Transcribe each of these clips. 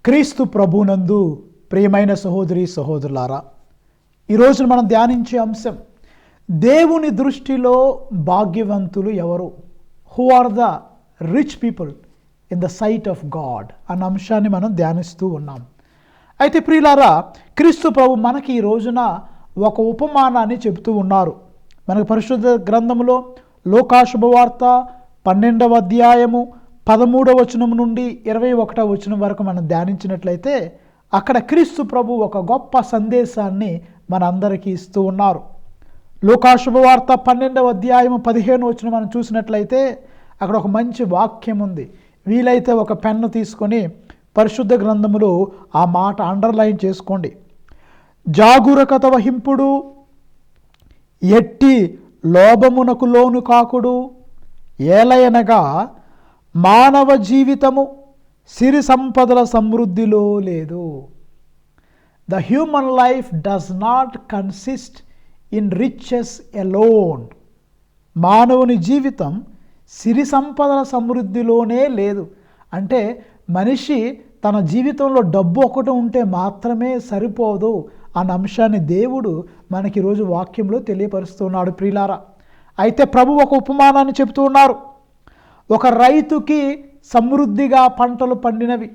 క్రీస్తు ప్రభునందు ప్రియమైన సహోదరి సహోదరులారా, ఈరోజు మనం ధ్యానించే అంశం దేవుని దృష్టిలో భాగ్యవంతులు ఎవరు? Who are the rich people in the sight of God అన్న అంశాన్ని మనం ధ్యానిస్తూ ఉన్నాం. అయితే ప్రియులారా, క్రీస్తు ప్రభు మనకి ఈ రోజున ఒక ఉపమానాన్ని చెబుతూ ఉన్నారు. మనకు పరిశుద్ధ గ్రంథంలో లూకా శుభవార్త 12వ అధ్యాయము 13వ వచనం నుండి 21వ వచనం వరకు మనం ధ్యానించినట్లయితే అక్కడ క్రీస్తు ప్రభు ఒక గొప్ప సందేశాన్ని మనందరికీ ఇస్తూ ఉన్నారు. లూకా శుభవార్త 12వ అధ్యాయము 15వ వచనం మనం చూసినట్లయితే అక్కడ ఒక మంచి వాక్యం ఉంది. వీలైతే ఒక పెన్ను తీసుకొని పరిశుద్ధ గ్రంథములో ఆ మాట అండర్లైన్ చేసుకోండి. జాగరూకత వహింపుడు, ఎట్టి లోభమునకు లోను కాకుడు, ఏలయనగా మానవ జీవితము సిరి సంపదల సమృద్ధిలో లేదు. The human life does not consist in riches alone. మానవుని జీవితం సిరి సంపదల సమృద్ధిలోనే లేదు. అంటే మనిషి తన జీవితంలో డబ్బు ఒకటి ఉంటే మాత్రమే సరిపోదు అన్న అంశాన్ని దేవుడు మనకి ఈరోజు వాక్యంలో తెలియపరుస్తున్నాడు ప్రియులారా. అయితే ప్రభు ఒక ఉపమానాన్ని చెబుతూ ఉన్నారు. ఒక రైతుకి సమృద్ధిగా పంటలు పండినవి.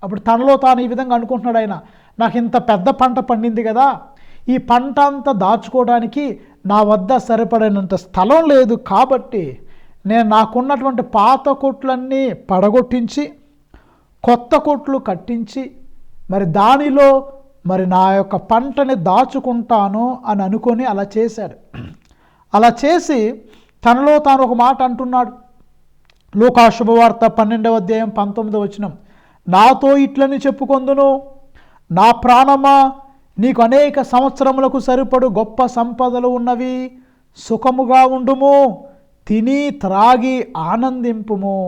అప్పుడు తనలో తాను ఈ విధంగా అనుకుంటున్నాడు, ఆయన నాకు ఇంత పెద్ద పంట పండింది కదా, ఈ పంట అంతా దాచుకోవడానికి నా వద్ద సరిపడినంత స్థలం లేదు, కాబట్టి నేను నాకున్నటువంటి పాత కొట్లన్నీ పడగొట్టించి కొత్త కొట్లు కట్టించి దానిలో నా యొక్క పంటని దాచుకుంటాను అని అనుకొని అలా చేశాడు. అలా చేసి తనలో తాను ఒక మాట అంటున్నాడు. లూకా శుభవార్త 12వ అధ్యాయం 19వ వచనం, నాతో ఇట్లని చెప్పుకొందును, నా ప్రాణమా, నీకు అనేక సంవత్సరములకు సరిపడు గొప్ప సంపదలు ఉన్నవి, సుఖముగా ఉండుము, తిని త్రాగి ఆనందింపుము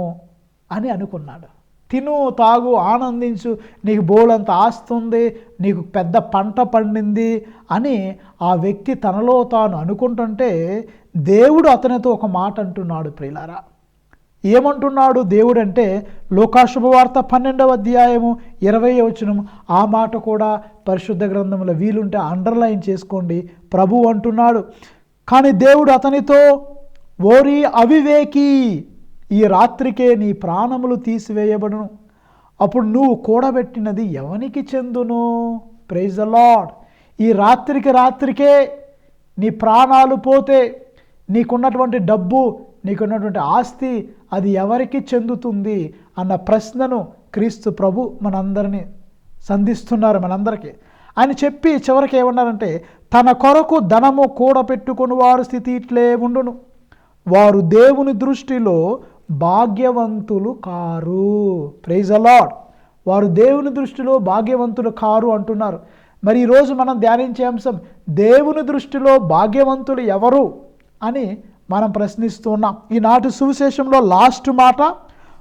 అని అనుకున్నాడు. తిను తాగు ఆనందించు, నీకు బోలంత ఆస్తుంది, నీకు పెద్ద పంట పండింది అని ఆ వ్యక్తి తనలో తాను అనుకుంటుంటే దేవుడు అతనితో ఒక మాట అంటున్నాడు ప్రియులారా. ఏమంటున్నాడు దేవుడు అంటే, లూకా శుభవార్త 12వ అధ్యాయము 20వ వచనం, ఆ మాట కూడా పరిశుద్ధ గ్రంథంలో వీలుంటే అండర్లైన్ చేసుకోండి. ప్రభు అంటున్నాడు, కానీ దేవుడు అతనితో, ఓరి అవివేకి, ఈ రాత్రికే నీ ప్రాణములు తీసివేయబడును, అప్పుడు నువ్వు కూడబెట్టినది ఎవనికి చెందును? Praise the lord. ఈ రాత్రికే నీ ప్రాణాలు పోతే నీకున్నటువంటి డబ్బు, నీకున్నటువంటి ఆస్తి అది ఎవరికి చెందుతుంది అన్న ప్రశ్నను క్రీస్తు ప్రభు మనందరినీ సంధిస్తున్నారు. మనందరికీ ఆయన చెప్పి చివరికి ఏమన్నారంటే, తన కొరకు ధనము కూడపెట్టుకుని వారి స్థితి ఇట్లే ఉండును, వారు దేవుని దృష్టిలో భాగ్యవంతులు కారు. Praise the Lord. వారు దేవుని దృష్టిలో భాగ్యవంతులు కారు అంటున్నారు. మరి ఈరోజు మనం ధ్యానించే అంశం, దేవుని దృష్టిలో భాగ్యవంతులు ఎవరు అని మనం ప్రశ్నిస్తున్నాం. ఈనాటి సువిశేషంలో లాస్ట్ మాట,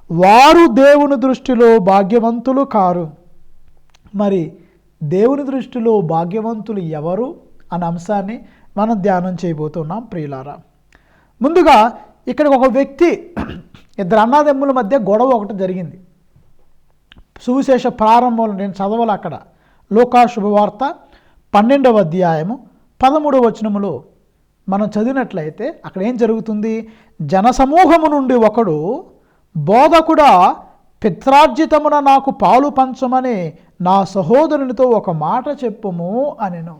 వారు దేవుని దృష్టిలో భాగ్యవంతులు కారు. మరి దేవుని దృష్టిలో భాగ్యవంతులు ఎవరు అన్న అంశాన్ని మనం ధ్యానం చేయబోతున్నాం ప్రియులారా. ముందుగా ఇక్కడ ఒక వ్యక్తి, ఇద్దరు అన్నదమ్ముల మధ్య గొడవ ఒకటి జరిగింది. సువిశేష ప్రారంభంలో నేను చదవాలి అక్కడ. లూకా శుభవార్త 12వ అధ్యాయము 13వ వచనములో మనం చదివినట్లయితే అక్కడ ఏం జరుగుతుంది? జనసమూహము నుండి ఒకడు, బోధకుడా, పిత్రార్జితమున నాకు పాలు పంచమని నా సహోదరునితో ఒక మాట చెప్పుము అనెను.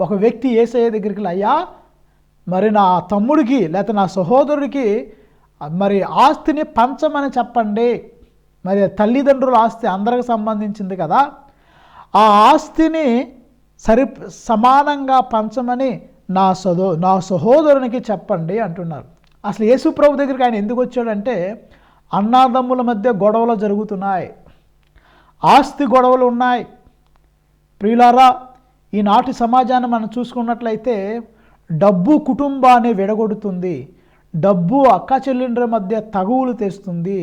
ఒక వ్యక్తి యేసయ్య దగ్గరికి, అయ్యా, మరి నా తమ్ముడికి లేకపోతే నా సహోదరుడికి ఆస్తిని పంచమని చెప్పండి. తల్లిదండ్రుల ఆస్తి అందరికి సంబంధించింది కదా, ఆ ఆస్తిని సమానంగా పంచమని నా సహోదరునికి చెప్పండి అంటున్నారు. అసలు యేసు ప్రభు దగ్గరికి ఆయన ఎందుకు వచ్చాడంటే, అన్నాదమ్ముల మధ్య గొడవలు జరుగుతున్నాయి, ఆస్తి గొడవలు ఉన్నాయి. ప్రియులారా, ఈనాటి సమాజాన్ని మనం చూసుకున్నట్లయితే డబ్బు కుటుంబాన్ని విడగొడుతుంది, డబ్బు అక్క చెల్లెండ్ర మధ్య తగువులు తెస్తుంది,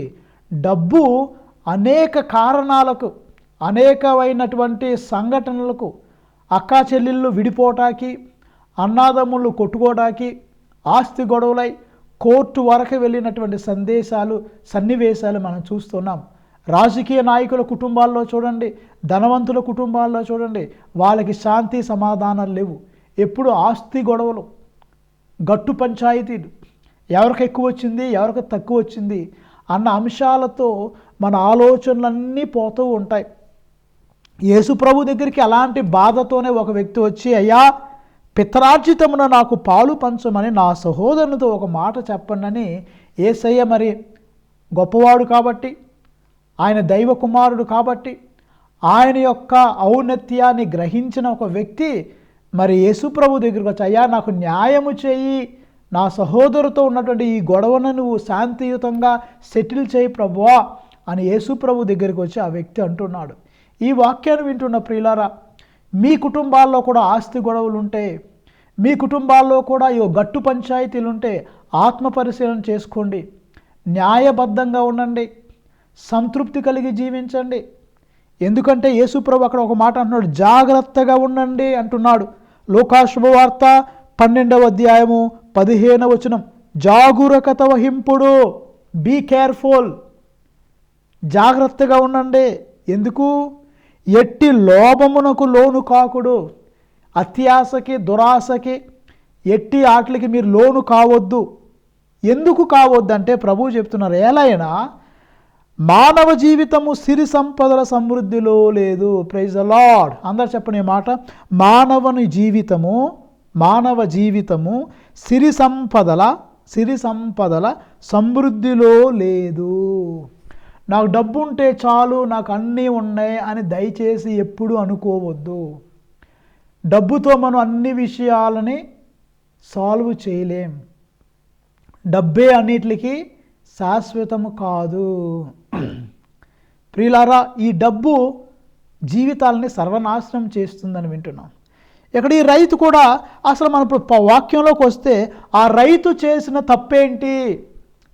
డబ్బు అనేక కారణాలకు, అనేకమైనటువంటి సంఘటనలకు, అక్కా చెల్లెళ్ళు విడిపోవటానికి, అన్నాదమ్ముళ్ళు కొట్టుకోవడానికి, ఆస్తి గొడవలై కోర్టు వరకు వెళ్ళినటువంటి సన్నివేశాలు మనం చూస్తున్నాం. రాజకీయ నాయకుల కుటుంబాల్లో చూడండి, ధనవంతుల కుటుంబాల్లో చూడండి, వాళ్ళకి శాంతి సమాధానాలు లేవు. ఎప్పుడు ఆస్తి గొడవలు, గట్టు పంచాయతీలు, ఎవరికి ఎక్కువ వచ్చింది ఎవరికి తక్కువ వచ్చింది అన్న అంశాలతో మన ఆలోచనలన్నీ పోతూ ఉంటాయి. యేసు ప్రభు దగ్గరికి అలాంటి బాధతోనే ఒక వ్యక్తి వచ్చి, అయ్యా పితరార్జితమున నాకు పాలు పంచమని నా సహోదరునితో ఒక మాట చెప్పండి అని. యేసయ్య మరి గొప్పవాడు కాబట్టి, ఆయన దైవ కుమారుడు కాబట్టి, ఆయన యొక్క ఔన్నత్యాన్ని గ్రహించిన ఒక వ్యక్తి మరి యేసు ప్రభు దగ్గరికి వచ్చి, అయ్యా నాకు న్యాయము చేయి, నా సహోదరుతో ఉన్నటువంటి ఈ గొడవను నువ్వు శాంతియుతంగా సెటిల్ చేయి ప్రభువా అని యేసు ప్రభు దగ్గరికి వచ్చి ఆ వ్యక్తి అంటున్నాడు. ఈ వాక్యాన్ని వింటున్న ప్రియులారా, మీ కుటుంబాల్లో కూడా ఆస్తి గొడవలు ఉంటే, మీ కుటుంబాల్లో కూడా ఈ గట్టు పంచాయతీలు ఉంటే ఆత్మ పరిశీలన చేసుకోండి. న్యాయబద్ధంగా ఉండండి, సంతృప్తి కలిగి జీవించండి. ఎందుకంటే యేసు ప్రభు అక్కడ ఒక మాట అంటున్నాడు, జాగ్రత్తగా ఉండండి అంటున్నాడు. లూకా శుభవార్త 12వ అధ్యాయము 15వ వచనం, జాగరూకత వహింపుడు, బీ కేర్ఫుల్, జాగ్రత్తగా ఉండండి. ఎందుకు? ఎట్టి లోభమునకు లోను కాకుడు. అత్యాశకి, దురాశకి, ఎట్టి ఆటలకి మీరు లోను కావద్దు. ఎందుకు కావద్దంటే ప్రభువు చెప్తున్నారు, ఎలాగైనా మానవ జీవితము సిరి సంపదల సమృద్ధిలో లేదు. Praise the Lord. అందరు చెప్పండి ఈ మాట. మానవ జీవితము సిరి సంపదల సమృద్ధిలో లేదు. నాకు డబ్బు ఉంటే చాలు, నాకు అన్నీ ఉన్నాయి అని దయచేసి ఎప్పుడు అనుకోవద్దు. డబ్బుతో మనం అన్ని విషయాలని సాల్వ్ చేయలేం. డబ్బే అన్నిటికీ శాశ్వతము కాదు. ప్రియులారా, ఈ డబ్బు జీవితాలని సర్వనాశనం చేస్తుందని వింటున్నాం. ఇక్కడ ఈ రైతు కూడా అసలు మన వాక్యంలోకి వస్తే ఆ రైతు చేసిన తప్పేంటి?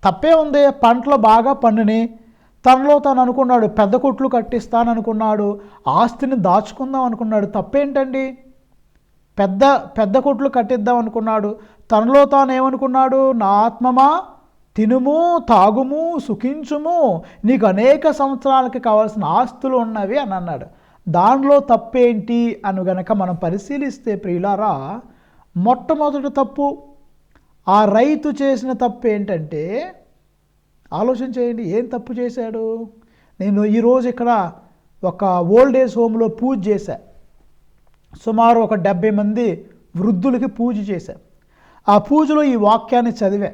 తప్పే ఉంది. పంటలు బాగా పండిని, తనలో తాను అనుకున్నాడు పెద్ద కొట్లు కట్టిస్తాననుకున్నాడు, ఆస్తిని దాచుకుందాం అనుకున్నాడు. తప్పేంటండి? పెద్ద కొట్లు కట్టిద్దాం అనుకున్నాడు. తనలో తాను ఏమనుకున్నాడు? నా ఆత్మమా, తినుము తాగుము సుఖించుము, నీకు అనేక సంవత్సరాలకి కావాల్సిన ఆస్తులు ఉన్నవి అని అన్నాడు. దానిలో తప్పేంటి అని గనక మనం పరిశీలిస్తే ప్రియులారా, మొట్టమొదటి తప్పు, ఆ రైతు చేసిన తప్పు ఏంటంటే, ఆలోచన చేయండి, ఏం తప్పు చేశాడు? నేను ఈరోజు ఇక్కడ ఒక ఓల్డ్ ఏజ్ హోమ్లో పూజ చేశా. సుమారు ఒక 70 మంది వృద్ధులకి పూజ చేశా. ఆ పూజలో ఈ వాక్యాన్ని చదివి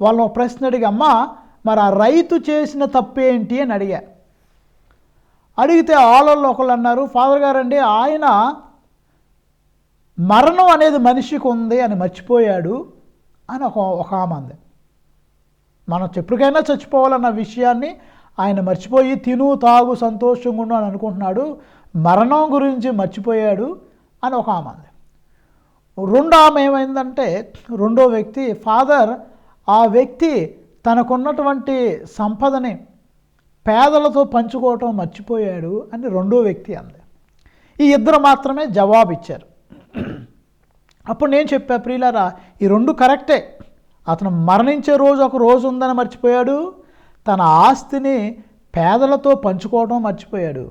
వాళ్ళని ఒక ప్రశ్న అడిగి, అమ్మా మరి ఆ రైతు చేసిన తప్పేంటి అని అడిగితే వాళ్ళల్లో ఒకళ్ళు అన్నారు, ఫాదర్ గారండి ఆయన మరణం అనేది మనిషికి ఉంది అని మర్చిపోయాడు అని ఒక ఆమె అంది. మనం ఎప్పటికైనా చచ్చిపోవాలన్న విషయాన్ని ఆయన మర్చిపోయి తిను తాగు సంతోషంగా ఉండు అని అనుకుంటున్నాడు, మరణం గురించి మర్చిపోయాడు అని ఒక ఆమె అంది. రెండో ఆమె ఏమైందంటే, రెండో వ్యక్తి, ఫాదర్ ఆ వ్యక్తి తనకున్నటువంటి సంపదని పేదలతో పంచుకోవటం మర్చిపోయాడు అని రెండో వ్యక్తి అంది. ఈ ఇద్దరు మాత్రమే జవాబు ఇచ్చారు. అప్పుడు నేను చెప్పా, ప్రియులారా ఈ రెండు కరెక్టే. అతను మరణించే రోజు ఒక రోజు ఉందని మర్చిపోయాడు, తన ఆస్తిని పేదలతో పంచుకోవడం మర్చిపోయాడు.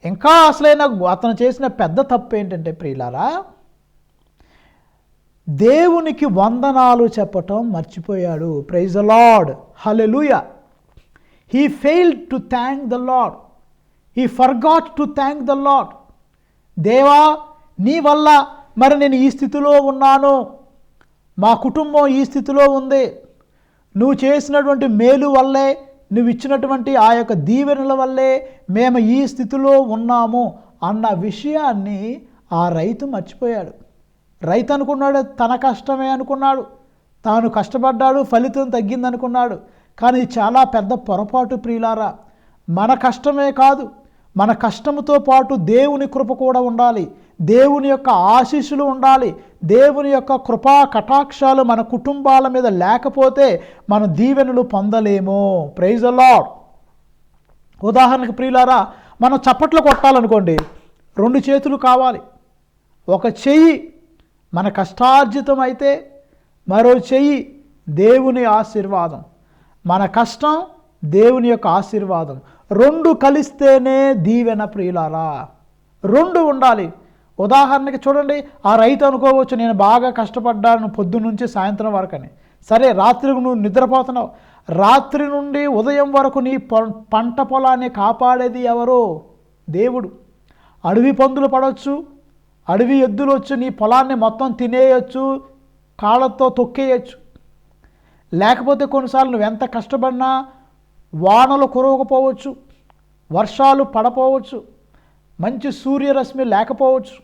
ఇంకా అసలైన అతను చేసిన పెద్ద తప్పు ఏంటంటే ప్రియులారా, దేవునికి వందనాలు చెప్పటం మర్చిపోయాడు. Praise the Lord, hallelujah. He failed to thank the Lord. He forgot to thank the Lord. దేవా నీ వల్ల మరి నేను ఈ స్థితిలో ఉన్నాను, మా కుటుంబం ఈ స్థితిలో ఉంది, నువ్వు చేసినటువంటి మేలు వల్లే, నువ్వు ఇచ్చినటువంటి ఆ యొక్క దీవెనల వల్లే మేము ఈ స్థితిలో ఉన్నాము అన్న విషయాన్ని ఆ రైతు మర్చిపోయాడు. రైతు అనుకున్నాడు తన కష్టమే అనుకున్నాడు, తాను కష్టపడ్డాడు ఫలితం తగ్గిందనుకున్నాడు. కానీ చాలా పెద్ద పొరపాటు ప్రియులారా. మన కష్టమే కాదు, మన కష్టముతో పాటు దేవుని కృప కూడా ఉండాలి, దేవుని యొక్క ఆశీస్సులు ఉండాలి, దేవుని యొక్క కృపా కటాక్షాలు మన కుటుంబాల మీద లేకపోతే మన దీవెనలు పొందలేము. Praise the Lord. ఉదాహరణకు ప్రియులారా, మనం చప్పట్లు కొట్టాలనుకోండి, 2 చేతులు కావాలి. ఒక చెయ్యి మన కష్టార్జితం అయితే, మరో చెయ్యి దేవుని ఆశీర్వాదం. మన కష్టం దేవుని యొక్క ఆశీర్వాదం. రెండు కలిస్తేనే దీవెన ప్రియులారా. రెండు ఉండాలి. ఉదాహరణకి చూడండి, ఆ రైతు అనుకోవచ్చు, నేను బాగా కష్టపడ్డాను పొద్దున్న నుంచి సాయంత్రం వరకు అని. సరే, రాత్రికి నువ్వు నిద్రపోతున్నావు. రాత్రి నుండి ఉదయం వరకు నీ పంట పొలాన్ని కాపాడేది ఎవరో? దేవుడు. అడవి పందులు పడవచ్చు, అడవి ఎద్దులు వచ్చి నీ పొలాన్ని మొత్తం తినేయచ్చు, కాళ్ళతో తొక్కేయచ్చు. లేకపోతే కొన్నిసార్లు నువ్వెంత కష్టపడినా వానలు కురవకపోవచ్చు, వర్షాలు పడపోవచ్చు, మంచి సూర్యరశ్మి లేకపోవచ్చు.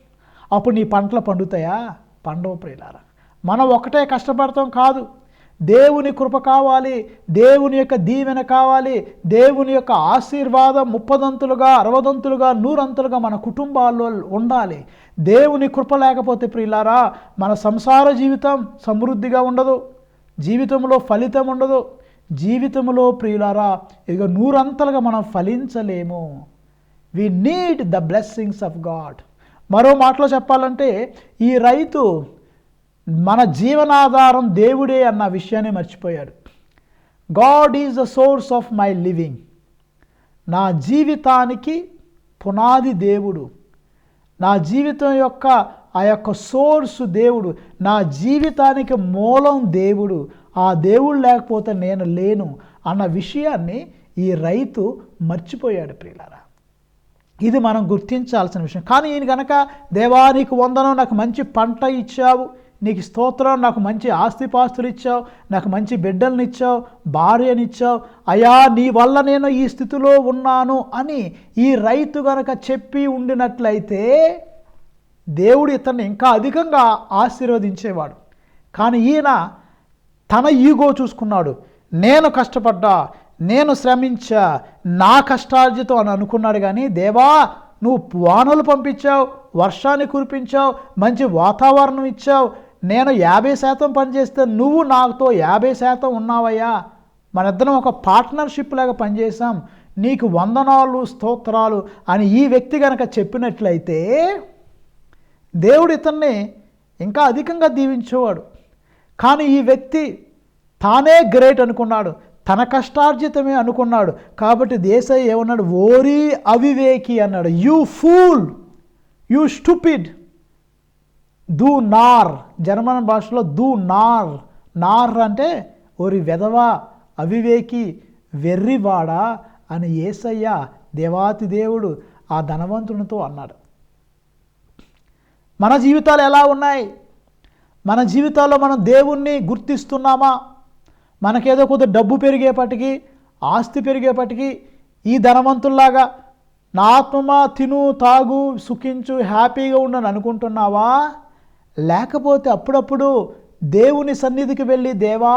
అప్పుడు నీ పంటలు పండుతాయా? పండవు ప్రియులారా. మనం ఒకటే కష్టపడతాం కాదు. దేవుని కృప కావాలి, దేవుని యొక్క దీవెన కావాలి, దేవుని యొక్క ఆశీర్వాదం 30దంతులుగా 60దంతులుగా 100అంతులుగా మన కుటుంబాల్లో ఉండాలి. దేవుని కృప లేకపోతే ప్రియులారా, మన సంసార జీవితం సమృద్ధిగా ఉండదు, జీవితంలో ఫలితం ఉండదు. జీవితంలో ప్రియులారా ఇక 100అంతలుగా మనం ఫలించలేము. We need the blessings of God. మరో మాటలో చెప్పాలంటే, ఈ రైతు మన జీవనాధారం దేవుడే అన్న విషయాన్ని మర్చిపోయాడు. God is the source of my living. నా జీవితానికి పునాది దేవుడు, నా జీవితం యొక్క ఆ యొక్క సోర్సు దేవుడు, నా జీవితానికి మూలం దేవుడు. ఆ దేవుడు లేకపోతే నేను లేను అన్న విషయాన్ని ఈ రైతు మర్చిపోయాడు ప్రియులారా. ఇది మనం గుర్తించాల్సిన విషయం. కానీ ఈయన కనుక, దేవా నీకు వందనం, నాకు మంచి పంట ఇచ్చావు, నీకు స్తోత్రం, నాకు మంచి ఆస్తిపాస్తులు ఇచ్చావు, నాకు మంచి బిడ్డలను ఇచ్చావు, భార్యనిచ్చావు, అయ్యా నీ వల్ల నేను ఈ స్థితిలో ఉన్నాను అని ఈ రైతు కనుక చెప్పి ఉండినట్లయితే దేవుడు ఇతన్ని ఇంకా అధికంగా ఆశీర్వదించేవాడు. కానీ ఈయన తన ఈగో చూసుకున్నాడు. నేను కష్టపడ్డా, నేను శ్రమించా, నా కష్టార్జితం అని అనుకున్నాడు. కానీ దేవా నువ్వు వానలు పంపించావు, వర్షాన్ని కురిపించావు, మంచి వాతావరణం ఇచ్చావు, నేను 50% పనిచేస్తే నువ్వు నాతో 50% ఉన్నావయ్యా, మనిద్దరం ఒక పార్ట్నర్షిప్ లాగా పనిచేసాం, నీకు వందనాలు స్తోత్రాలు అని ఈ వ్యక్తి కనుక చెప్పినట్లయితే దేవుడు ఇతన్ని ఇంకా అధికంగా దీవించేవాడు. కానీ ఈ వ్యక్తి తానే గ్రేట్ అనుకున్నాడు, తన కష్టార్జితమే అనుకున్నాడు. కాబట్టి యేసయ్య ఏమన్నాడు? ఓరి అవివేకి అన్నాడు. యూ ఫూల్, యూ స్టూపిడ్, దూ నార్. జర్మన్ భాషలో దూ నార్. నార్ అంటే ఓరి వెధవా, అవివేకి, వెర్రివాడా అని యేసయ్య దేవాతి దేవుడు ఆ ధనవంతునితో అన్నాడు. మన జీవితాలు ఎలా ఉన్నాయి? మన జీవితాల్లో మనం దేవుణ్ణి గుర్తిస్తున్నామా? మనకేదో కొద్ది డబ్బు పెరిగేపటికి, ఆస్తి పెరిగేపటికి ఈ ధనవంతుల్లాగా నా ఆత్మమా తిను తాగు సుఖించు హ్యాపీగా ఉండని అనుకుంటున్నావా? లేకపోతే అప్పుడప్పుడు దేవుని సన్నిధికి వెళ్ళి, దేవా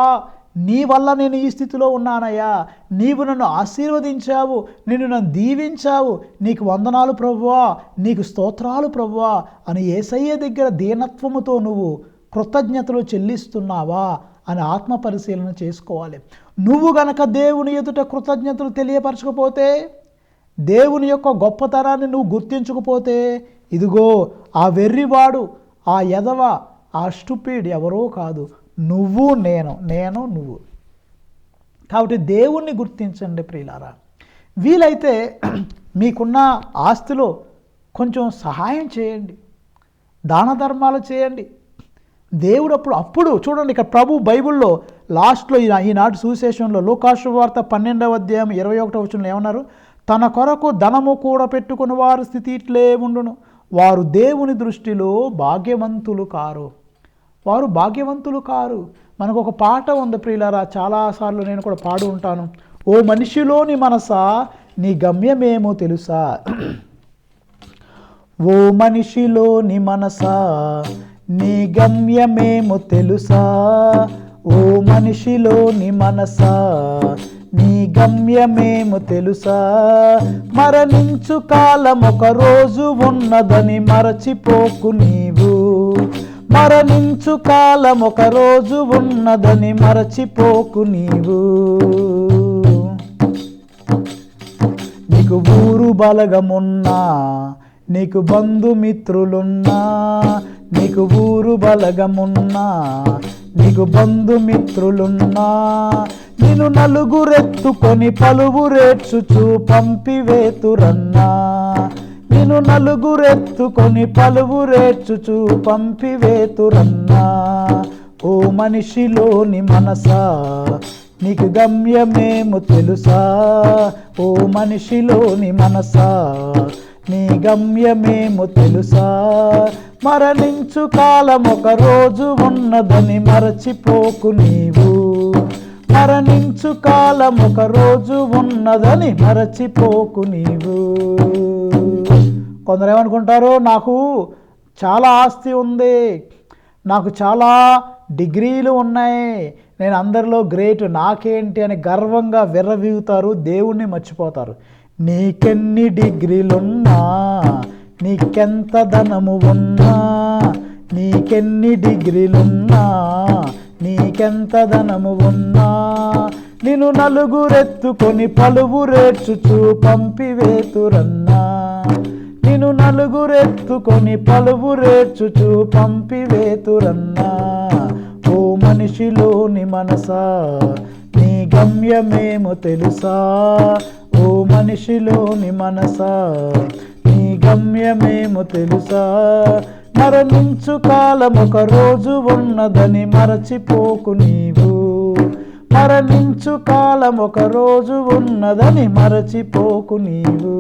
నీ వల్ల నేను ఈ స్థితిలో ఉన్నానయ్యా, నీవు నన్ను ఆశీర్వదించావు, నిన్ను నన్ను దీవించావు, నీకు వందనాలు ప్రభువా, నీకు స్తోత్రాలు ప్రభువా అని యేసయ్య దగ్గర దీనత్వముతో నువ్వు కృతజ్ఞతలు చెల్లిస్తున్నావా అని ఆత్మ పరిశీలన చేసుకోవాలి. నువ్వు గనక దేవుని ఎదుట కృతజ్ఞతలు తెలియపరచకపోతే, దేవుని యొక్క గొప్పతనాన్ని నువ్వు గుర్తించకపోతే, ఇదిగో ఆ వెర్రివాడు, ఆ ఎదవ, ఆ స్టూపిడ్ ఎవరో కాదు, నువ్వు నేను నువ్వు. కాబట్టి దేవుణ్ణి గుర్తించండి ప్రియులారా. వీలైతే మీకున్న ఆస్తిలో కొంచెం సహాయం చేయండి, దాన ధర్మాలు చేయండి. దేవుడు అప్పుడు చూడండి, ఇక్కడ ప్రభు బైబిల్లో లాస్ట్లో ఈనాటి సువిశేషంలో లూకాసు వార్త 12వ అధ్యాయం 21వ వచనంలో ఏమన్నారు? తన కొరకు ధనము కూడా పెట్టుకుని వారి స్థితి ఇట్లే ఉండును, వారు దేవుని దృష్టిలో భాగ్యవంతులు కారు. వారు భాగ్యవంతులు కారు. మనకు ఒక పాట ఉంది ప్రియులారా, చాలాసార్లు నేను కూడా పాడు ఉంటాను. ఓ మనిషిలోని మనసా నీ గమ్యమేమో తెలుసా? ఓ మనిషిలోని మనసా నీ గమ్యమేమో తెలుసా? ఓ మనిషిలోని మనసా నీ గమ్యమేమో తెలుసా? మరణించు కాలం ఒక రోజు ఉన్నదని మరచిపోకు నీవు, మరణించు కాలం ఒక రోజు ఉన్నదని మరచిపోకు నీవు. నీకు ఊరు బలగమున్నా, నీకు బంధుమిత్రులున్నా, నీకు ఊరు బలగమున్నా, నీకు బంధుమిత్రులున్నా, నిన్ను నలుగురెత్తుకొని పలువురేడ్చుచు పంపివేతురన్నా. నిన్ను నలుగురెత్తుకొని పలువురేడ్చుచు పంపివేతురన్నా. ఓ మనిషిలోని మనసా నీకు గమ్యమేమో తెలుసా? ఓ మనిషిలోని మనసా నీ గమ్యమేమో తెలుసా? మరణించు కాలం ఒక రోజు ఉన్నదని మరచిపోకు నీవు. మరణించు కాలం ఒక రోజు ఉన్నదని మరచిపోకు నీవు. కొందరు ఏమనుకుంటారు, నాకు చాలా ఆస్తి ఉంది, నాకు చాలా డిగ్రీలు ఉన్నాయి, నేను అందరిలో గ్రేట్, నాకేంటి అని గర్వంగా విర్రవీగుతారు, దేవుణ్ణి మర్చిపోతారు. నీకెన్ని డిగ్రీలున్నా, నీకెంత ధనము ఉన్నా, నీకెన్ని డిగ్రీలున్నా, నీకెంత ధనము ఉన్నా, నిన్ను నలుగురెత్తుకొని పలువురేడ్చుచు పంపివేతురన్నా. నిన్ను నలుగురెత్తుకొని పలువురేడ్చుచు పంపివేతురన్నా. ఓ మనిషిలోని మనసా నీ గమ్యమేమో తెలుసా? ఓ మనిషిలోని మనసా నీ గమ్యమేమో తెలుసా? మరణించు కాలం ఒక రోజు ఉన్నదని మరచిపోకు నీవు. మరణించు కాలం ఒక రోజు ఉన్నదని మరచిపోకు నీవు.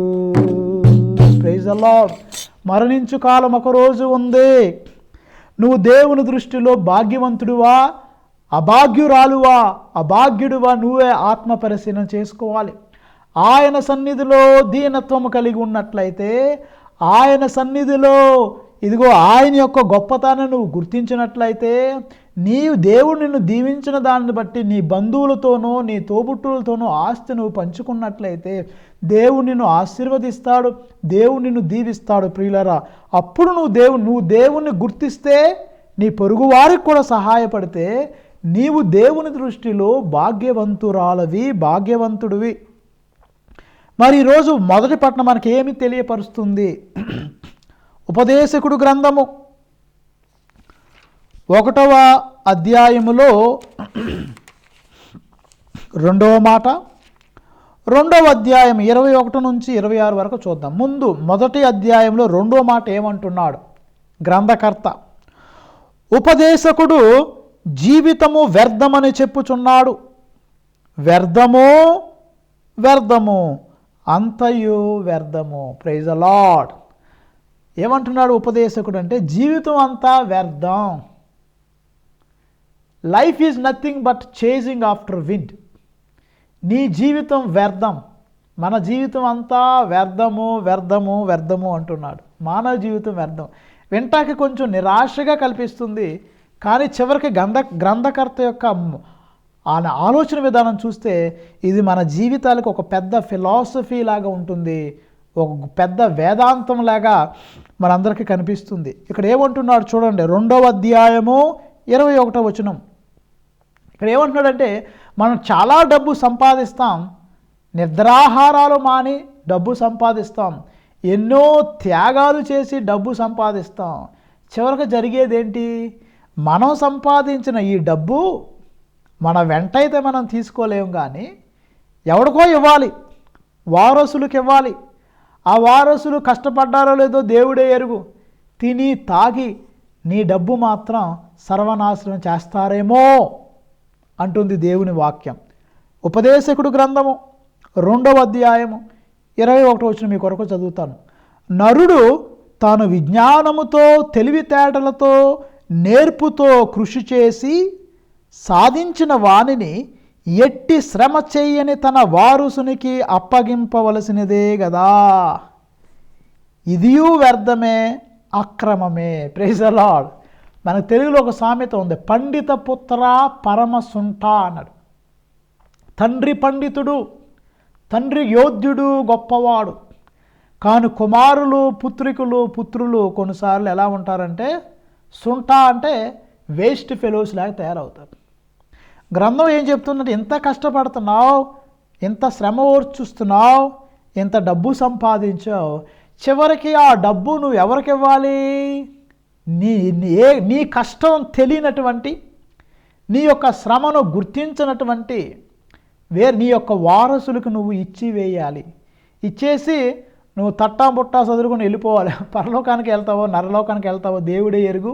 Praise the Lord. మరణించు కాలం ఒక రోజు ఉంది. నువ్వు దేవుని దృష్టిలో భాగ్యవంతుడువా, అభాగ్యురాలువా, అభాగ్యుడువా? నువ్వే ఆత్మ పరిశీలన చేసుకోవాలి. ఆయన సన్నిధిలో దీనత్వము కలిగి ఉన్నట్లయితే, ఆయన సన్నిధిలో ఇదిగో ఆయన యొక్క గొప్పతనాన్ని నువ్వు గుర్తించినట్లయితే, నీవు దేవుడు నిన్ను దీవించిన దాన్ని బట్టి నీ బంధువులతోనో నీ తోబుట్టులతోనో ఆస్తి నువ్వు పంచుకున్నట్లయితే దేవుడు నిన్ను ఆశీర్వదిస్తాడు, దేవుడు నిన్ను దీవిస్తాడు. ప్రియులరా, అప్పుడు నువ్వు దేవుణ్ణి గుర్తిస్తే, నీ పొరుగు వారికి కూడా సహాయపడితే నీవు దేవుని దృష్టిలో భాగ్యవంతురాలవి, భాగ్యవంతుడివి. మరి ఈరోజు మొదటి పట్టణం మనకి ఏమి తెలియపరుస్తుంది? ఉపదేశకుడు గ్రంథము 1వ అధ్యాయములో 2వ మాట, 2వ అధ్యాయం 21 నుంచి 26 వరకు చూద్దాం. ముందు మొదటి అధ్యాయంలో 2వ మాట ఏమంటున్నాడు గ్రంథకర్త? ఉపదేశకుడు జీవితము వ్యర్థమని చెప్పుచున్నాడు. వ్యర్థము, వ్యర్థము, అంతయు వ్యర్థము. Praise the Lord. ఏమంటున్నాడు ఉపదేశకుడు అంటే, జీవితం అంతా వ్యర్థం. Life is nothing but chasing after wind. నీ జీవితం వ్యర్థం, మన జీవితం అంతా వ్యర్థము, వ్యర్థము, వ్యర్థము అంటున్నాడు. మానవ జీవితం వ్యర్థం. వింటాకి కొంచెం నిరాశగా కల్పిస్తుంది, కానీ చివరికి గ్రంథకర్త యొక్క ఆలోచన విధానం చూస్తే ఇది మన జీవితాలకు ఒక పెద్ద ఫిలాసఫీ లాగా ఉంటుంది, ఒక పెద్ద వేదాంతం లాగా మనందరికీ కనిపిస్తుంది. ఇక్కడ ఏమంటున్నాడు చూడండి, 2వ అధ్యాయము 21వ వచనం. ఇక్కడ ఏమంటున్నాడంటే, మనం చాలా డబ్బు సంపాదిస్తాం, నిద్రాహారాలు మాని డబ్బు సంపాదిస్తాం, ఎన్నో త్యాగాలు చేసి డబ్బు సంపాదిస్తాం. చివరికి జరిగేది ఏంటి? మనం సంపాదించిన ఈ డబ్బు మన వెంటైతే మనం తీసుకోలేము, కానీ ఎవడికో ఇవ్వాలి, వారసులకు ఇవ్వాలి. ఆ వారసులు కష్టపడ్డారో లేదో దేవుడే ఎరుగు. తిని తాగి నీ డబ్బు మాత్రం సర్వనాశనం చేస్తారేమో అంటుంది దేవుని వాక్యం. ఉపదేశకుడు గ్రంథము 2వ అధ్యాయము 21వ వచనం మీ కొరకు చదువుతాను. నరుడు తాను విజ్ఞానముతో, తెలివితేటలతో, నేర్పుతో కృషి చేసి సాధించిన వానిని ఎట్టి శ్రమ చేయని తన వారసునికి అప్పగింపవలసినదే గదా. ఇదియూ వ్యర్థమే, అక్రమమే. Praise the lord. మనకు తెలుగులో ఒక సామెత ఉంది, పండిత పుత్ర పరమ సుంఠ అన్నాడు. తండ్రి పండితుడు, తండ్రి యోధ్యుడు, గొప్పవాడు. కాను కుమారులు, పుత్రులు కొన్నిసార్లు ఎలా ఉంటారంటే, సుంఠ అంటే వేస్ట్ ఫెలోస్ లాగా తయారవుతారు. గ్రంథం ఏం చెప్తున్నట్టు, ఎంత కష్టపడుతున్నావు, ఎంత శ్రమ ఓర్చుస్తున్నావు, ఎంత డబ్బు సంపాదించావు, చివరికి ఆ డబ్బు నువ్వు ఎవరికి ఇవ్వాలి? నీ కష్టం తెలియనటువంటి, నీ యొక్క శ్రమను గుర్తించినటువంటి నీ యొక్క వారసులకు నువ్వు ఇచ్చి వేయాలి. ఇచ్చేసి నువ్వు తట్టా బుట్టా చదువుకుని వెళ్ళిపోవాలి. పరలోకానికి వెళ్తావో నరలోకానికి వెళ్తావో దేవుడే ఎరుగు.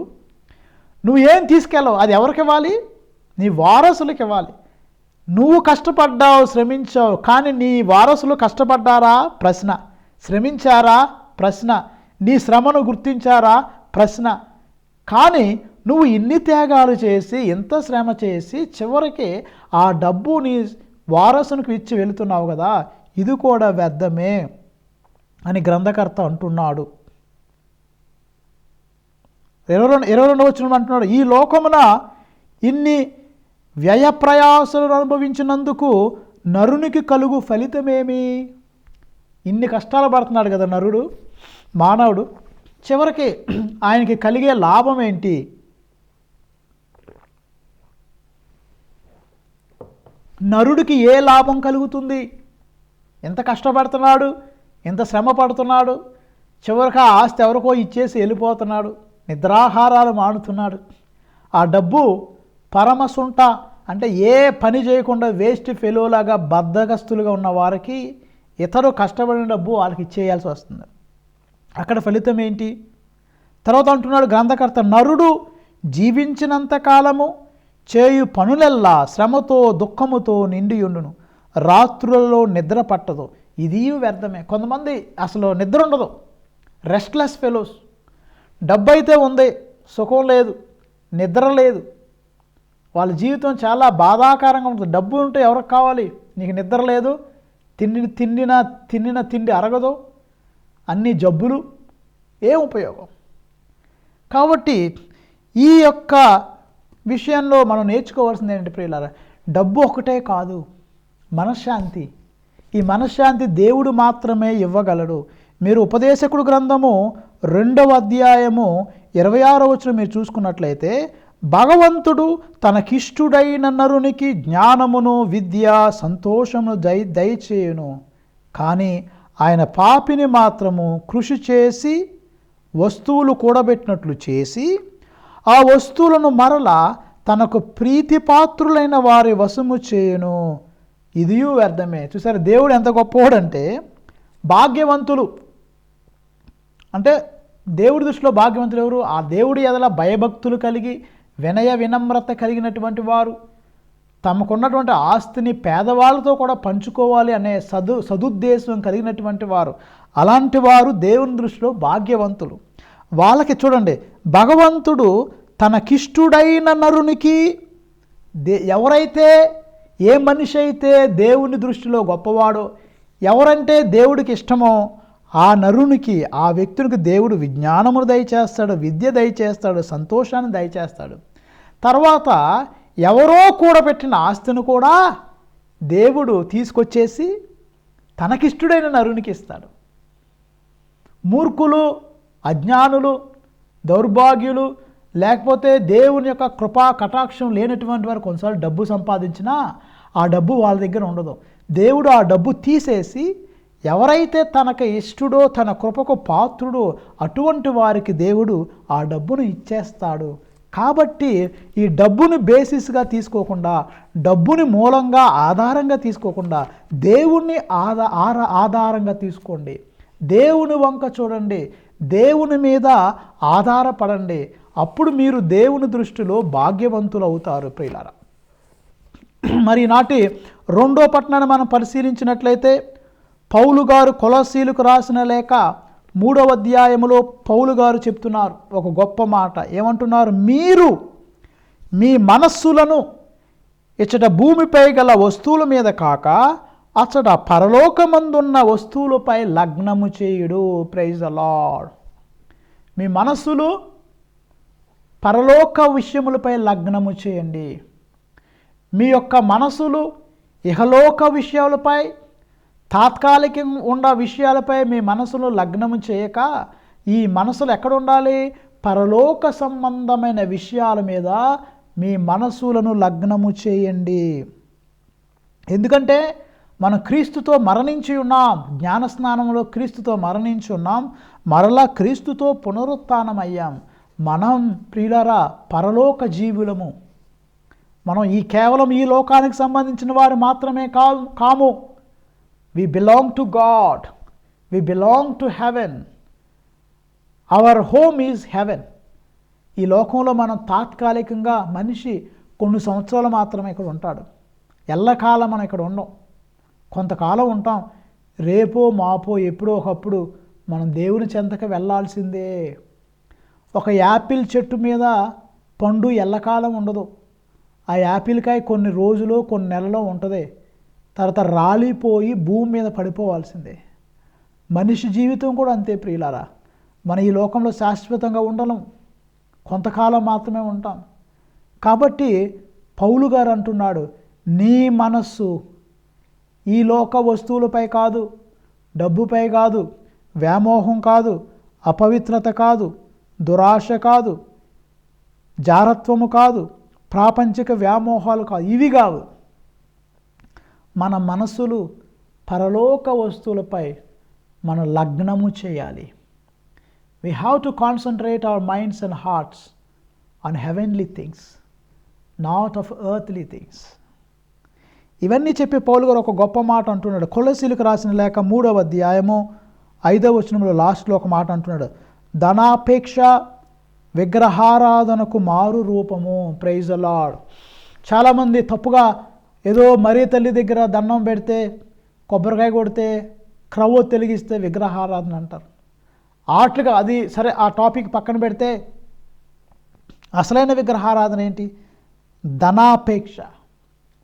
నువ్వు ఏం తీసుకెళ్ళవు, అది ఎవరికి ఇవ్వాలి? నీ వారసులకు ఇవ్వాలి. నువ్వు కష్టపడ్డావు, శ్రమించావు, కానీ నీ వారసులు కష్టపడ్డారా? ప్రశ్న. శ్రమించారా? ప్రశ్న. నీ శ్రమను గుర్తించారా? ప్రశ్న. కానీ నువ్వు ఇన్ని త్యాగాలు చేసి, ఇంత శ్రమ చేసి, చివరికి ఆ డబ్బు నీ వారసునికి ఇచ్చి వెళుతున్నావు కదా, ఇది కూడా వ్యర్థమే అని గ్రంథకర్త అంటున్నాడు. 22వ వచనం అంటున్నాడు, ఈ లోకమున ఇన్ని వ్యయ ప్రయాసలు అనుభవించినందుకు నరునికి కలుగు ఫలితమేమి? ఇన్ని కష్టాలు పడుతున్నాడు కదా నరుడు, మానవుడు, చివరికి ఆయనకి కలిగే లాభం ఏంటి? నరుడికి ఏ లాభం కలుగుతుంది? ఎంత కష్టపడుతున్నాడు, ఎంత శ్రమ పడుతున్నాడు, చివరికి ఆ ఆస్తి ఎవరికో ఇచ్చేసి వెళ్ళిపోతున్నాడు, నిద్రాహారాలు మానుతున్నాడు. ఆ డబ్బు పరమసుంట, అంటే ఏ పని చేయకుండా వేస్ట్ ఫెలోలాగా బద్ధకస్తులుగా ఉన్న వారికి ఇతరు కష్టపడిన డబ్బు వాళ్ళకి ఇచ్చేయాల్సి వస్తుంది. అక్కడ ఫలితం ఏంటి? తర్వాత అంటున్నాడు గ్రంథకర్త, నరుడు జీవించినంత కాలము చేయు పనులెల్లా శ్రమతో దుఃఖముతో నిండియుండును, రాత్రులలో నిద్ర పట్టదు, ఇది వ్యర్థమే. కొంతమంది అసలు నిద్ర ఉండదు, రెస్ట్లెస్ ఫెలోస్. డబ్బు అయితే ఉంది, సుఖం లేదు, నిద్ర లేదు, వాళ్ళ జీవితం చాలా బాధాకరంగా ఉంటుంది. డబ్బు ఉంటే ఎవరికి కావాలి? నీకు నిద్ర లేదు, తిన్నిన తిండి అరగదు, అన్ని జబ్బులు, ఏం ఉపయోగం? కాబట్టి ఈ యొక్క విషయంలో మనం నేర్చుకోవాల్సింది ఏంటంటే ప్రియులారా, డబ్బు ఒకటే కాదు, మనశ్శాంతి. ఈ మనశ్శాంతి దేవుడు మాత్రమే ఇవ్వగలడు. మీరు ఉపదేశకుడు గ్రంథము 2వ అధ్యాయము 26వ వచనం మీరు చూసుకున్నట్లయితే, భగవంతుడు తనకిష్టుడైన నరునికి జ్ఞానమును విద్య సంతోషమును దయచేయును, కానీ ఆయన పాపిని మాత్రము కృషి చేసి వస్తువులు కూడబెట్టినట్లు చేసి ఆ వస్తువులను మరలా తనకు ప్రీతిపాత్రులైన వారి వశము చేయును, ఇది వ్యర్థమే. చూసారు దేవుడు ఎంత గొప్పవాడంటే, భాగ్యవంతులు అంటే దేవుడి దృష్టిలో భాగ్యవంతులు ఎవరు? ఆ దేవుడి ఎడల భయభక్తులు కలిగి వినయ వినమ్రత కలిగినటువంటి వారు, తమకున్నటువంటి ఆస్తిని పేదవాళ్ళతో కూడా పంచుకోవాలి అనే సదుద్దేశం కలిగినటువంటి వారు. అలాంటి వారు దేవుని దృష్టిలో భాగ్యవంతులు. వాళ్ళకి చూడండి, భగవంతుడు తనకిష్టుడైన నరునికి, ఎవరైతే ఏ మనిషి అయితే దేవుని దృష్టిలో గొప్పవాడో, ఎవరంటే దేవుడికి ఇష్టమో ఆ నరునికి, ఆ వ్యక్తునికి దేవుడు విజ్ఞానమును దయచేస్తాడు, విద్య దయచేస్తాడు, సంతోషాన్ని దయచేస్తాడు. తర్వాత ఎవరో కూడబెట్టిన ఆస్తిని కూడా దేవుడు తీసుకొచ్చేసి తనకిష్టుడైన నరునికి ఇస్తాడు. మూర్ఖులు, అజ్ఞానులు, దౌర్భాగ్యులు, లేకపోతే దేవుని యొక్క కృపా కటాక్షం లేనటువంటి వారు కొన్నిసార్లు డబ్బు సంపాదించినా ఆ డబ్బు వాళ్ళ దగ్గర ఉండదు. దేవుడు ఆ డబ్బు తీసేసి ఎవరైతే తనకు ఇష్టడో, తన కృపకు పాత్రుడో అటువంటి వారికి దేవుడు ఆ డబ్బును ఇచ్చేస్తాడు. కాబట్టి ఈ డబ్బుని బేసిస్గా తీసుకోకుండా, డబ్బుని మూలంగా ఆధారంగా తీసుకోకుండా దేవుణ్ణి ఆధారంగా తీసుకోండి. దేవుని వంక చూడండి, దేవుని మీద ఆధారపడండి. అప్పుడు మీరు దేవుని దృష్టిలో భాగ్యవంతులు అవుతారు ప్రియులారా. మరి నాటి 2వ పట్టణాన్ని మనం పరిశీలించినట్లయితే, పౌలు గారు కొలస్సీలకు రాసిన లేఖ 3వ అధ్యాయములో పౌలు గారు చెప్తున్నారు ఒక గొప్ప మాట. ఏమంటున్నారు? మీరు మీ మనస్సులను ఇచ్చట భూమిపై గల వస్తువుల మీద కాక అచ్చట పరలోకమందున్న వస్తువులపై లగ్నము చేయుడు. Praise the Lord. మీ మనస్సులు పరలోక విషయములపై లగ్నము చేయండి. మీ యొక్క మనసులు ఇహలోక విషయాలపై, తాత్కాలికంగా ఉన్న విషయాలపై మీ మనసును లగ్నము చేయక, ఈ మనసులు ఎక్కడ ఉండాలి? పరలోక సంబంధమైన విషయాల మీద మీ మనసులను లగ్నము చేయండి. ఎందుకంటే మనం క్రీస్తుతో మరణించి ఉన్నాం, జ్ఞానస్నానంలో క్రీస్తుతో మరణించి ఉన్నాం, మరలా క్రీస్తుతో పునరుత్థానం అయ్యాం. మనం ప్రియులారా పరలోక జీవులము. మనం కేవలం ఈ లోకానికి సంబంధించిన వారు మాత్రమే కాము. We belong to God, we belong to heaven. Our home is heaven. ఈ లోకంలో మనం తాత్కాలికంగా మనిషి కొన్ని సంవత్సరాలు మాత్రమే ఇక్కడ ఉంటాడు. ఎల్లకాలం మనం ఇక్కడ ఉండం. కొంతకాలం ఉంటాం. రేపో మాపో ఎప్పుడో ఒకప్పుడు మనం దేవుని చెంతకు వెళ్ళాల్సిందే. ఒక యాపిల్ చెట్టు మీద పండు ఎల్లకాలం ఉండదు. ఆ యాపిల్కాయ కొన్ని రోజులు కొన్ని నెలలో ఉంటుంది. తర్వాత రాలిపోయి భూమి మీద పడిపోవాల్సిందే. మనిషి జీవితం కూడా అంతే ప్రియులారా. మన ఈ లోకంలో శాశ్వతంగా ఉండలేం, కొంతకాలం మాత్రమే ఉంటాం. కాబట్టి పౌలు గారు అంటున్నాడు, నీ మనస్సు ఈ లోక వస్తువులపై కాదు, డబ్బుపై కాదు, వ్యామోహం కాదు, అపవిత్రత కాదు, దురాశ కాదు, జారత్వము కాదు, ప్రాపంచిక వ్యామోహాలు కాదు, ఇవి కావు. మన మనస్సులు పరలోక వస్తువులపై మనం లగ్నము చేయాలి. We have to concentrate our minds and hearts on heavenly things, not of earthly things. ఇవన్నీ చెప్పి పౌలు గారు ఒక గొప్ప మాట అంటున్నాడు. కొలస్సీలకు రాసిన లేఖ 3వ అధ్యాయము 5వ వచనంలో లాస్ట్లో ఒక మాట అంటున్నాడు, ధనాపేక్ష విగ్రహారాధనకు మారు రూపము. Praise the Lord. చాలామంది తప్పుగా ఏదో మరీ తల్లి దగ్గర దండం పెడితే, కొబ్బరికాయ కొడితే, క్రవ్వు తెలిగిస్తే విగ్రహారాధన అంటారు. ఆటలుగా అది సరే, ఆ టాపిక్ పక్కన పెడితే అసలైన విగ్రహారాధన ఏంటి? ధనాపేక్ష,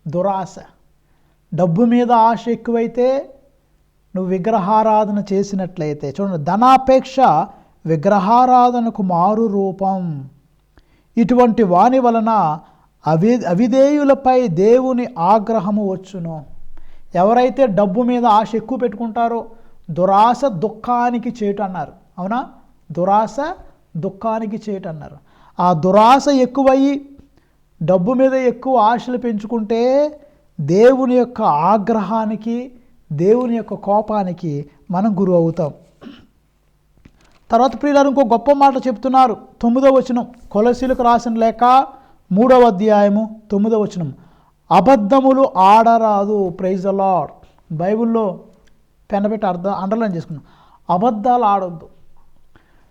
దురాశ. డబ్బు మీద ఆశ ఎక్కువైతే నువ్వు విగ్రహారాధన చేసినట్లయితే, చూడండి, ధనాపేక్ష విగ్రహారాధనకు మారు రూపం. ఇటువంటి వాని వలన అవిధేయులపై దేవుని ఆగ్రహము వచ్చును. ఎవరైతే డబ్బు మీద ఆశ ఎక్కువ పెట్టుకుంటారో దురాశ దుఃఖానికి చేటు అన్నారు. అవునా? దురాశ దుఃఖానికి చేటు అన్నారు. ఆ దురాశ ఎక్కువయ్యి డబ్బు మీద ఎక్కువ ఆశలు పెంచుకుంటే దేవుని యొక్క ఆగ్రహానికి, దేవుని యొక్క కోపానికి మనం గురి అవుతాం. తర్వాత ప్రియులారు ఇంకో గొప్ప మాట చెప్తున్నారు. 9వ వచనం, కొలస్సీలకు రాసిన లేఖ 3వ అధ్యాయము 9వ వచనం, అబద్ధములు ఆడరాదు. Praise the Lord. బైబిల్లో పెన్నబెట్టి అండర్లైన్ చేసుకున్నాం. అబద్ధాలు ఆడొద్దు.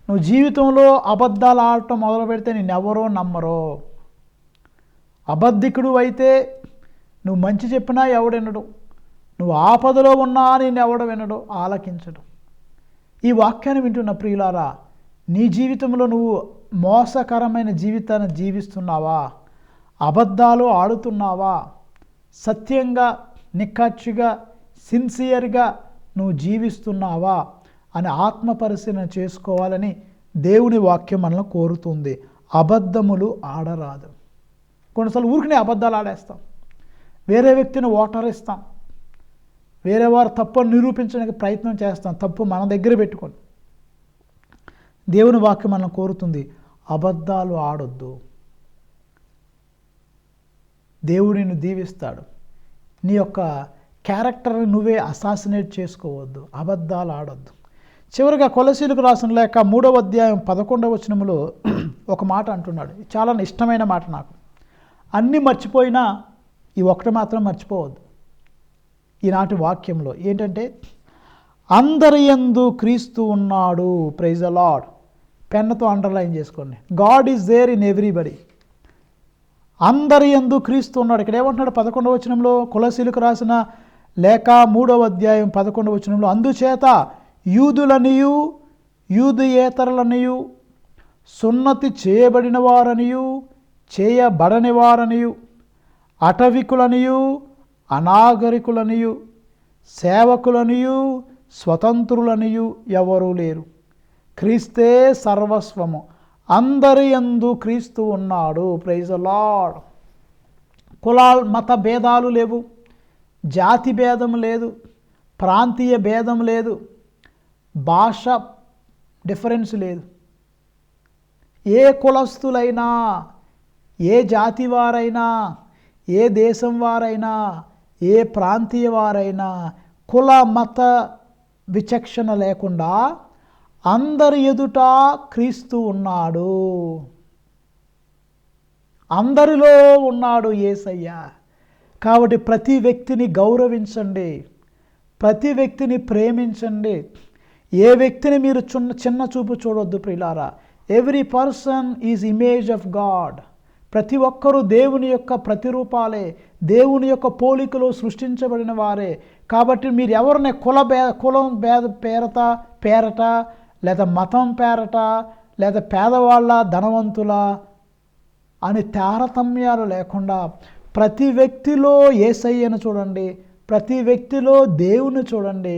నువ్వు జీవితంలో అబద్ధాలు ఆడటం మొదలు పెడితే నిన్నెవరో నమ్మరో. అబద్ధికుడు అయితే నువ్వు మంచి చెప్పినా ఎవడెనడు, నువ్వు ఆపదలో ఉన్నా నిన్నెవడ వినడు, ఆలకించడు. ఈ వాక్యాన్ని వింటున్న ప్రియులారా, నీ జీవితంలో నువ్వు మోసకరమైన జీవితాన్ని జీవిస్తున్నావా? అబద్ధాలు ఆడుతున్నావా? సత్యంగా, నిక్కచ్చిగా, సిన్సియర్గా నువ్వు జీవిస్తున్నావా అని ఆత్మ పరిశీలన చేసుకోవాలని దేవుని వాక్యం మనల్ని కోరుతుంది. అబద్ధములు ఆడరాదు. కొన్నిసార్లు ఊరికనే అబద్ధాలు ఆడేస్తాం, వేరే వ్యక్తిని ఓటరిస్తాం, వేరే వారు తప్పు నిరూపించడానికి ప్రయత్నం చేస్తాం, తప్పు మన దగ్గర పెట్టుకొని. దేవుని వాక్యం మనల్ని కోరుతుంది, అబద్ధాలు ఆడొద్దు. దేవుడు నిన్ను దీవిస్తాడు. నీ యొక్క క్యారెక్టర్ని నువ్వే అసాసినేట్ చేసుకోవద్దు, అబద్ధాలు ఆడొద్దు. చివరిగా కొలస్సీలకు రాసిన లేక 3వ అధ్యాయం 11వ వచనములో ఒక మాట అంటున్నాడు. చాలా ఇష్టమైన మాట నాకు. అన్నీ మర్చిపోయినా ఈ ఒక్కటి మాత్రం మర్చిపోవద్దు. ఈనాటి వాక్యంలో ఏంటంటే, అందరి యందు క్రీస్తు ఉన్నాడు. Praise the Lord. పెన్నుతో అండర్లైన్ చేసుకోండి. God is there in everybody. అందరి యందు క్రీస్తు ఉన్నాడు. ఇక్కడ ఏమంటున్నాడు 11వ వచనంలో, కొలస్సీలకు రాసిన లేఖ 3వ అధ్యాయం 11వ వచనంలో, అందుచేత యూదులనియు యూదుయేతరులనియు సున్నతి చేయబడిన వారనియు చేయబడని వారనియు అటవికులనియు అనాగరికులనియు సేవకులనియు స్వతంత్రులనియు ఎవరూ లేరు, క్రీస్తే సర్వస్వము. అందరి యందు క్రీస్తు ఉన్నాడు. Praise the Lord. మత భేదాలు లేవు, జాతి భేదం లేదు, ప్రాంతీయ భేదం లేదు, భాష డిఫరెన్స్ లేదు. ఏ కులస్తులైనా, ఏ జాతి వారైనా, ఏ దేశం వారైనా, ఏ ప్రాంతీయ వారైనా కుల మత విచక్షణ లేకుండా అందరి ఎదుట క్రీస్తు ఉన్నాడు. అందరిలో ఉన్నాడు యేసయ్య. కాబట్టి ప్రతి వ్యక్తిని గౌరవించండి, ప్రతి వ్యక్తిని ప్రేమించండి. ఏ వ్యక్తిని మీరు చిన్న చూపు చూడొద్దు ప్రియులారా. Every person is image of God. ప్రతి ఒక్కరూ దేవుని యొక్క ప్రతిరూపాలే, దేవుని యొక్క పోలికలో సృష్టించబడిన వారే. కాబట్టి మీరు ఎవరిని కులం పేరట లేదా మతం పేరట లేదా పేదవాళ్ళ ధనవంతుల అని తారతమ్యాలు లేకుండా ప్రతి వ్యక్తిలో యేసయ్యను చూడండి, ప్రతి వ్యక్తిలో దేవుని చూడండి.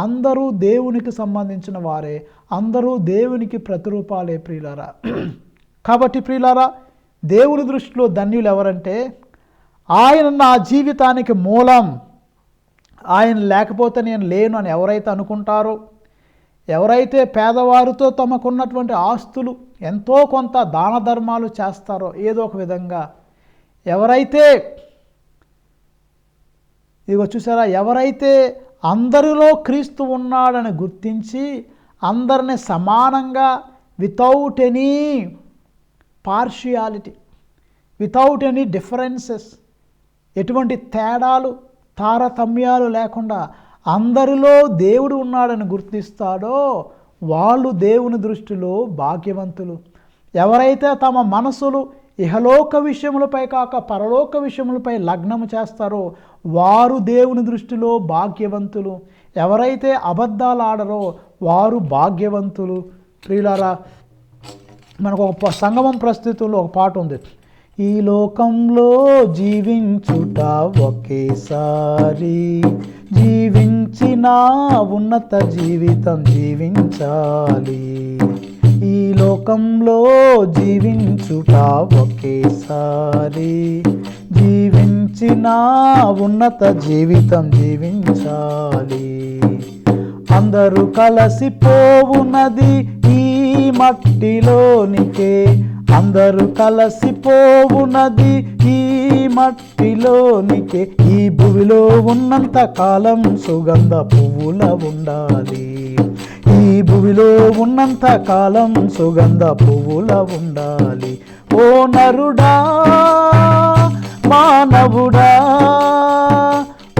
అందరూ దేవునికి సంబంధించిన వారే, అందరూ దేవునికి ప్రతిరూపాలే ప్రియులారా. కాబట్టి ప్రియులారా, దేవుని దృష్టిలో ధన్యులు ఎవరంటే ఆయన నా జీవితానికి మూలం, ఆయన లేకపోతే నేను లేను అని ఎవరైతే అనుకుంటారో, ఎవరైతే పేదవారితో తమకున్నటువంటి ఆస్తులు ఎంతో కొంత దాన ధర్మాలు చేస్తారో ఏదో ఒక విధంగా, ఎవరైతే ఇదిగో చూసారా, ఎవరైతే అందరిలో క్రీస్తు ఉన్నాడని గుర్తించి అందరిని సమానంగా without any partiality, without any differences, ఎటువంటి తేడాలు తారతమ్యాలు లేకుండా అందరిలో దేవుడు ఉన్నాడని గుర్తిస్తాడో వాళ్ళు దేవుని దృష్టిలో భాగ్యవంతులు. ఎవరైతే తమ మనసులు ఇహలోక విషయములపై కాక పరలోక విషయములపై లగ్నము చేస్తారో వారు దేవుని దృష్టిలో భాగ్యవంతులు. ఎవరైతే అబద్ధాలు ఆడరో వారు భాగ్యవంతులు. ప్రియులారా, మనకు ఒక సంగమం ప్రస్తుతంలో ఒక పాట ఉంది. ఈ లోకంలో జీవించుట ఒకేసారి, జీవించిన ఉన్నత జీవితం జీవించాలి. ఈ లోకంలో జీవించుట ఒకేసారి, జీవించిన ఉన్నత జీవితం జీవించాలి. అందరూ కలిసిపోవునది ఈ మట్టిలోనికే, అందరూ కలిసిపోవునది ఈ మట్టిలోనికే. ఈ భూమిలో ఉన్నంత కాలం సుగంధ పువ్వుల ఉండాలి, ఈ భూమిలో ఉన్నంత కాలం సుగంధ పువ్వుల ఉండాలి. ఓ నరుడా మానవుడా,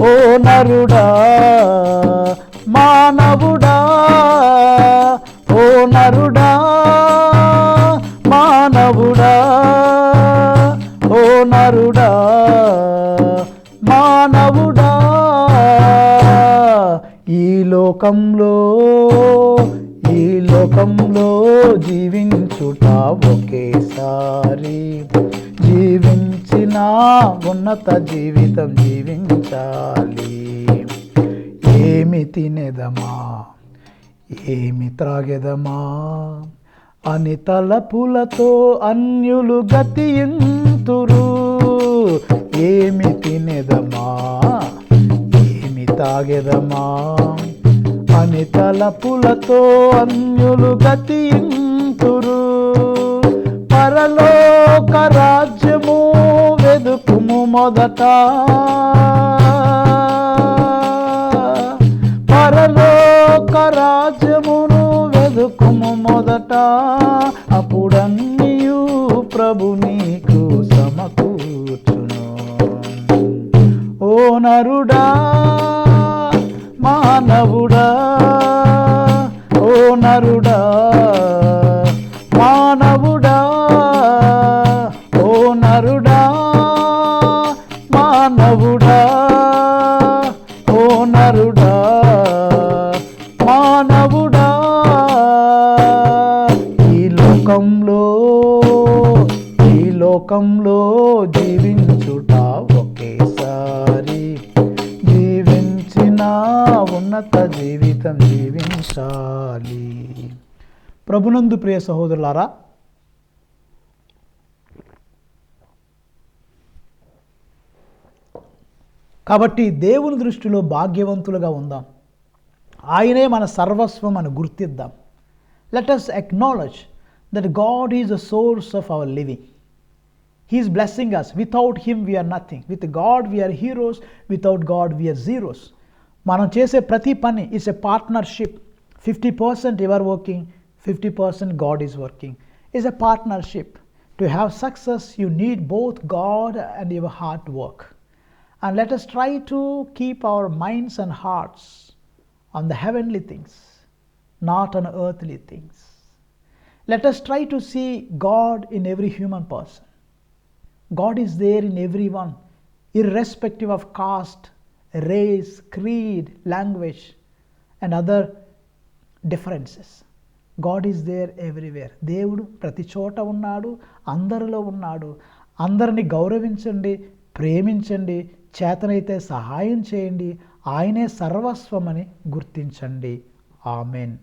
ఓ నరుడా మానవుడా, ఓ నరుడా మానవుడా, ఓ నరుడా మానవుడా. ఈ లోకంలో జీవించుట ఒకేసారి, జీవించిన ఉన్నత జీవితం జీవించాలి. ఏమి తినేదమా ఏమి త్రాగెదమా అని తలపులతో అన్యులు గతింతురు. ఏమి తినేదమా ఏమి తాగెదమా అని తలపులతో అన్యులు గతింతురు. పరలోక రాజ్యము వెదుకుము మొదట, పరలోక రాజ్యమును వెదుకుము మొదట, అప్పుడన్నీయు ప్రభు నీకు సమకూర్చును. ఓ నరుడా మానవుడా, ఓ నరుడా మానవుడా, ఓ నరుడా మానవుడా, ఓ నరుడా మానవుడా. ఈ లోకంలో జీవించుట ఒకేసారి, జీవించిన ఉన్నత జీవితం జీవించాలి. ప్రభునందు ప్రియ సహోదరులారా, కాబట్టి దేవుని దృష్టిలో భాగ్యవంతులుగా ఉందాం. ఆయనే మన సర్వస్వం అని గుర్తిద్దాం. Let us acknowledge that God is the source of our living. He is blessing us. Without Him we are nothing. With God we are heroes. Without God we are zeros. మనం చేసే ప్రతి పని is a partnership. 50% you are working, 50% God is working. It's a partnership. To have success, you need both God and your hard work. And let us try to keep our minds and hearts on the heavenly things, not on earthly things. Let us try to see God in every human person. God is there in everyone, irrespective of caste, race, creed, language, and other differences. God is there everywhere. దేవుడు ప్రతి చోట ఉన్నాడు, అందరిలో ఉన్నాడు. అందరిని గౌరవించండి, ప్రేమించండి, చేతనైతే సహాయం చేయండి. ఆయనే సర్వస్వమని గుర్తించండి. ఆమెన్.